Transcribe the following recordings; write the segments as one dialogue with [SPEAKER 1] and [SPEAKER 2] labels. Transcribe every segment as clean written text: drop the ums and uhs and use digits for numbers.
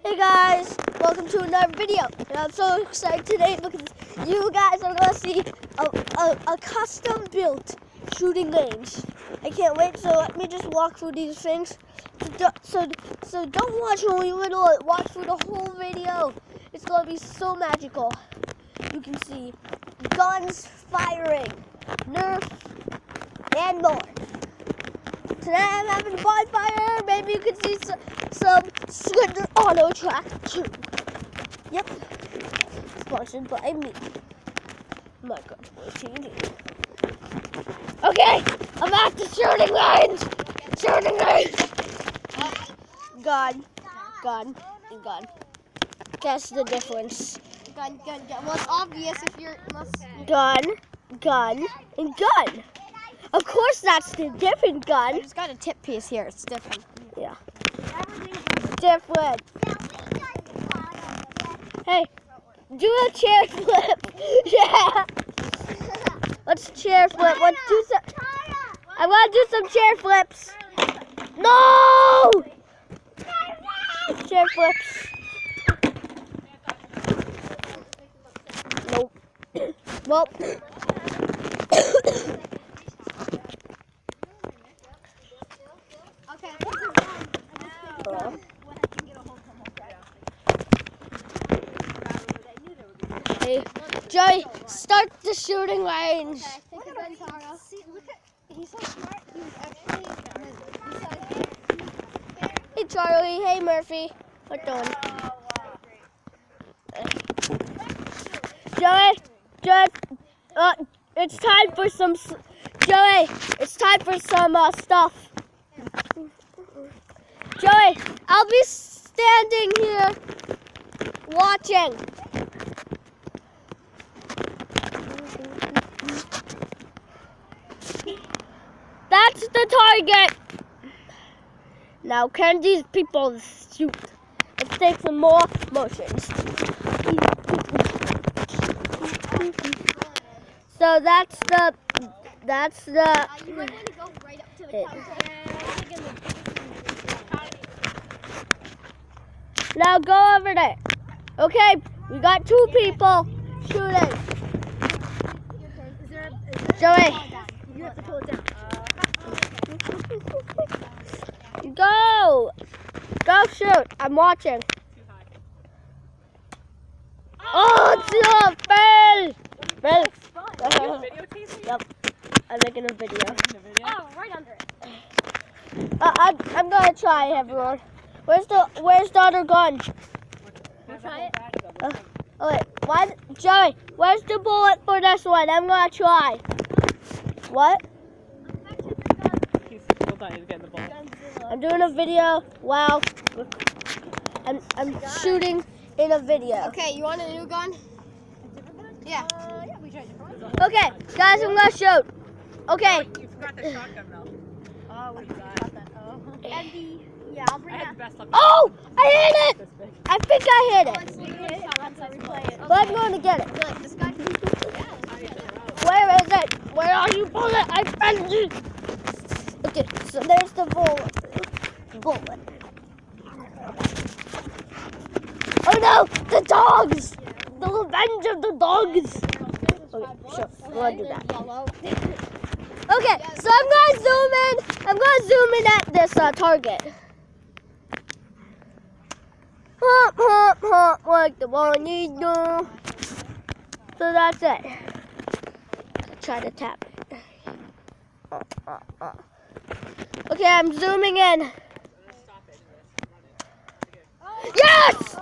[SPEAKER 1] Hey guys, welcome to another video. And I'm so excited today because you guys are going to see a custom built shooting range. I can't wait, so let me just walk through these things. So don't watch only a little, watch through the whole video. It's going to be so magical. You can see guns firing, Nerf, and more. Today I'm having a bonfire. Maybe you can see some Slender Auto Track too. Yep. Sponsored by me. My God, TV. Okay, I'm at the shooting range. Shooting range. Gun, and gun. Guess the difference.
[SPEAKER 2] Gun. Well, it's obvious if you're
[SPEAKER 1] Gun, and gun. Of course, that's the different gun.
[SPEAKER 2] I just got a tip piece here. It's different.
[SPEAKER 1] Yeah. Different. Hey, do a chair flip. Yeah. Let's chair flip. Let's do some. I want to do some chair flips. No! Chair flips. Nope. Well. Hey, Joey, start the shooting range.
[SPEAKER 2] He's so smart. He was actually.
[SPEAKER 1] Hey, Charlie. Hey, Murphy. What doing? Joey, it's time for some. Joey, it's time for some stuff. Joey, I'll be standing here watching. That's the target. Now, can these people shoot? Let's take some more motions. So that's the.
[SPEAKER 2] You might want to go right up to the counter.
[SPEAKER 1] Now go over there. Okay, we got two people shooting. Joey.
[SPEAKER 2] You have to pull it down.
[SPEAKER 1] Go shoot. I'm watching. Oh, it's Phil. Yep, I'm making a video.
[SPEAKER 2] Oh, right under it.
[SPEAKER 1] I'm gonna try, everyone. Where's the other gun?
[SPEAKER 2] Wanna try it?
[SPEAKER 1] Oh wait, Joey, where's the bullet for this one? I'm gonna try. What? I'm doing a video. Wow. I'm shooting in a video.
[SPEAKER 2] Okay, you want a new gun? Yeah. We tried it.
[SPEAKER 1] Okay, guys, I'm gonna shoot. Okay.
[SPEAKER 3] You forgot the shotgun though. Oh, what you got?
[SPEAKER 2] And yeah, I'll bring that.
[SPEAKER 1] Oh, I hit it. I think I hit it. But I'm going to get it.
[SPEAKER 2] This guy.
[SPEAKER 1] Where is it? Where are you, bullet? I found you. Okay, so there's the bullet. Oh no, the dogs! The revenge of the dogs. Okay, sure, we'll do that. Okay, so I'm gonna zoom in at this target. Hop, hop, hop, like the one you do. So that's it. Try to tap it. Okay, I'm zooming in. Yes!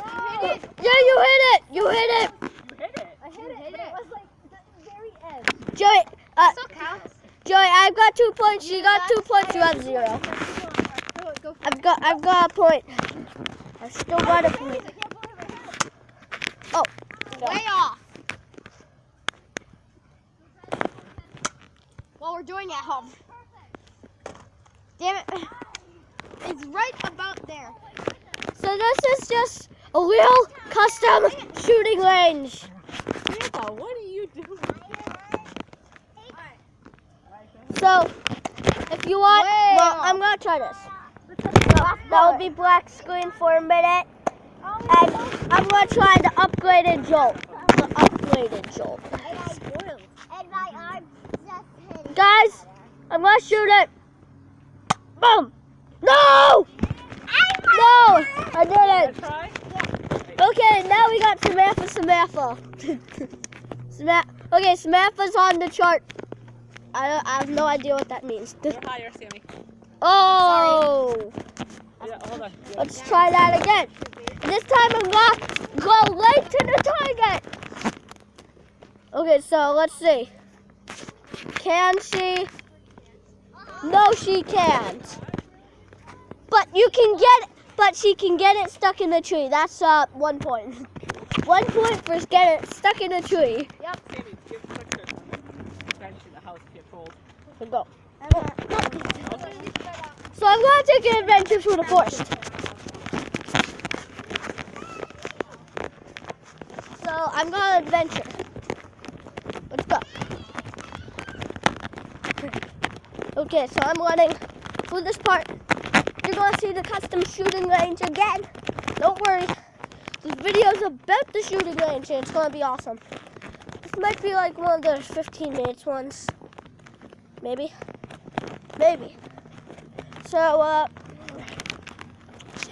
[SPEAKER 1] Yeah, you hit it!
[SPEAKER 2] I hit it. It was like the very edge.
[SPEAKER 1] Joey,
[SPEAKER 2] Still counts.
[SPEAKER 1] Joey, I've got 2 points. You got 2 points. You have 0.
[SPEAKER 2] Go.
[SPEAKER 1] I've got a point. I still got a point. Oh,
[SPEAKER 2] Way off. Well, we're doing it at home. Damn it. It's right about there.
[SPEAKER 1] so this is just a real custom shooting range.
[SPEAKER 3] Santa, what are you doing?
[SPEAKER 1] So, if you want, well, I'm gonna try this. That will be black screen for a minute. And I'm gonna try the upgraded jolt. The upgraded jolt.
[SPEAKER 2] And my arm just hit it.
[SPEAKER 1] Guys, I'm gonna shoot it. Boom! No! No! I didn't.
[SPEAKER 3] Try?
[SPEAKER 1] Okay, now we got Samantha. Okay, Samantha's on the chart. I have no idea what that means.
[SPEAKER 3] You're higher, Sammy.
[SPEAKER 1] Oh!
[SPEAKER 3] Yeah, hold on.
[SPEAKER 1] Let's try that again. This time I'm gonna go right to the target. Okay, so let's see. Can she? No, she can't. But you can get it. But she can get it stuck in a tree. That's 1 point. 1 point for getting it stuck in a tree.
[SPEAKER 3] Sammy, get stuck to the bench in the house, get cold.
[SPEAKER 1] Let's go. So I'm gonna take an adventure through the forest. So I'm gonna adventure. Let's go. Okay, so I'm running through this part. You're gonna see the custom shooting range again. Don't worry. This video is about the shooting range and it's gonna be awesome. This might be like one of the 15 minutes ones. Maybe. Maybe. So,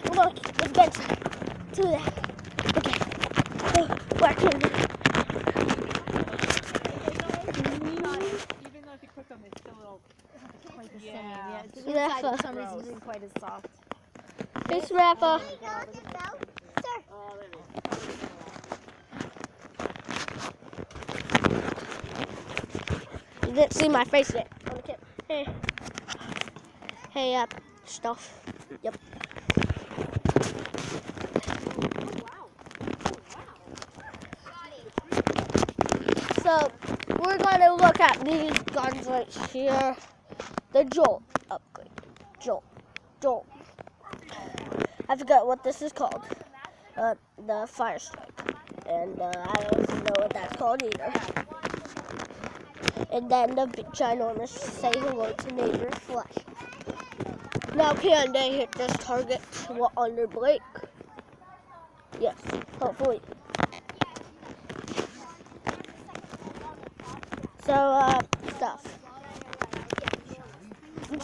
[SPEAKER 1] we're going to adventure to that. Okay. So, working.
[SPEAKER 3] Even though if you cook them, it's still a little...
[SPEAKER 2] Quite the
[SPEAKER 3] Yeah.
[SPEAKER 2] same. Yeah, it's
[SPEAKER 1] Yeah,
[SPEAKER 2] inside for some
[SPEAKER 3] gross.
[SPEAKER 2] reason isn't quite as soft.
[SPEAKER 1] Hey, Samantha.
[SPEAKER 3] Oh, there it is.
[SPEAKER 1] You didn't see my face yet. Okay. Hey. Hey, stuff. Yep. So, we're going to look at these guns right here. The Jolt upgrade. Jolt. I forgot what this is called. The Fire Strike. And I don't even know what that's called either. And then the big ginormous say hello to neighbor flash. Now can they hit this target under Blake? Yes, hopefully. So, stuff.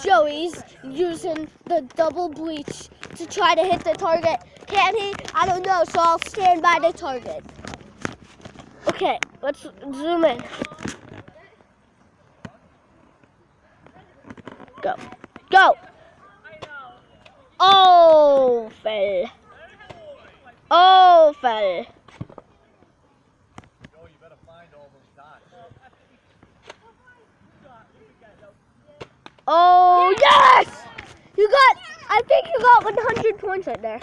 [SPEAKER 1] Joey's using the double bleach to try to hit the target. Can he? I don't know, so I'll stand by the target. Okay, let's zoom in. Go. Go! Oh, fell. Oh, fell. Oh, yes! You got, I think you got 100 points right there.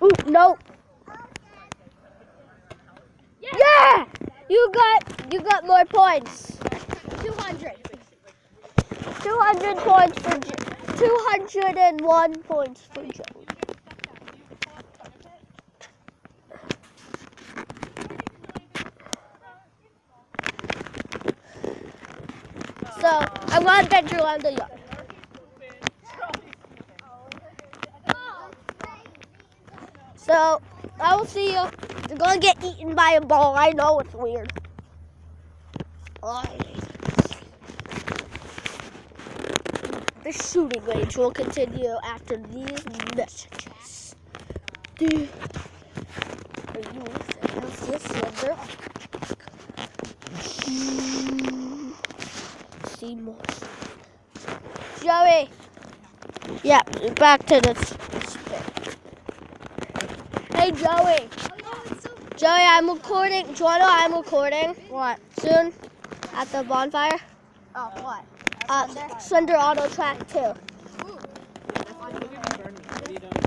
[SPEAKER 1] Ooh, no. Yeah! You got more points.
[SPEAKER 2] 200.
[SPEAKER 1] 200 points for 201 points for Joey. So I'm gonna adventure around the yard. So I will see you. You're gonna get eaten by a ball. I know it's weird. Oh, the shooting range will continue after these messages. Are you Slender? See more. Joey. Yeah, back to the spit. Hey Joey. Joey, I'm recording. Do you want to know I'm recording?
[SPEAKER 2] What?
[SPEAKER 1] Soon at the bonfire.
[SPEAKER 2] Oh, what?
[SPEAKER 1] Slender Auto Track 2.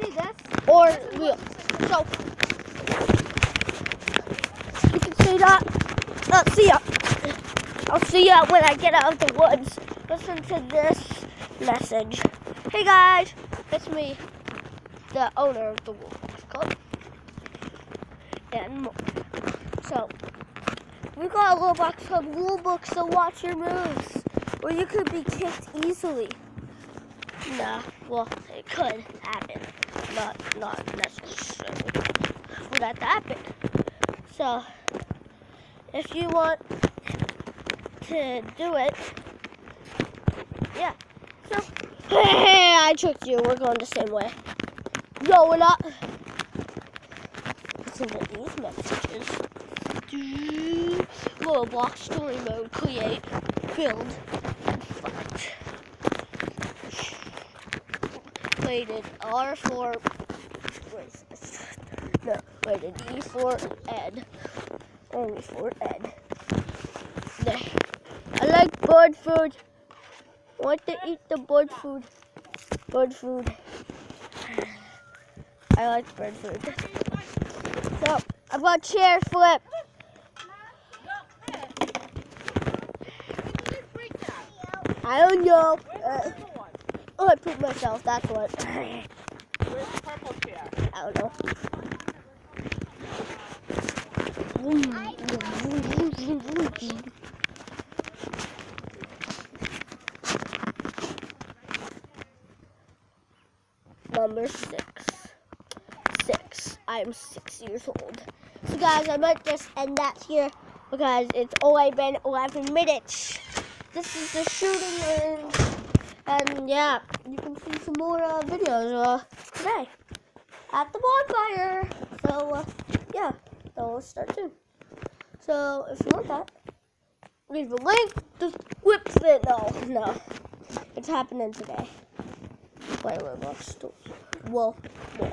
[SPEAKER 2] See this?
[SPEAKER 1] Or real. So you can see that. See ya. I'll see ya when I get out of the woods. Listen to this message. Hey guys, it's me, the owner of the Wolf Club, and more. So We got a little box of rule books to watch your moves, or you could be kicked easily. Nah, well, it could happen. Not necessarily. But that happened. So, if you want to do it, yeah. So, hey, I tricked you. We're going the same way. No, we're not. Listen to these messages. Roblox story mode, create, build, fight. Rated R for, no, rated E for Ed. Only for Ed. There. I like bird food. Want to eat the bird food. Bird food. I like bird food. So, I'm going to chair flip. I don't know. Oh, I pooped myself. That's what.
[SPEAKER 3] Where's the purple chair?
[SPEAKER 1] I don't know. Number 6. 6. I'm 6 years old. So guys, I might just end that here because it's only been 11 minutes. This is the shooting range. And yeah, you can see some more videos today at the bonfire. So yeah, they'll start soon. So if you want that, leave a link. Just whips it. No, it's happening today. Play Roblox. Well, bye.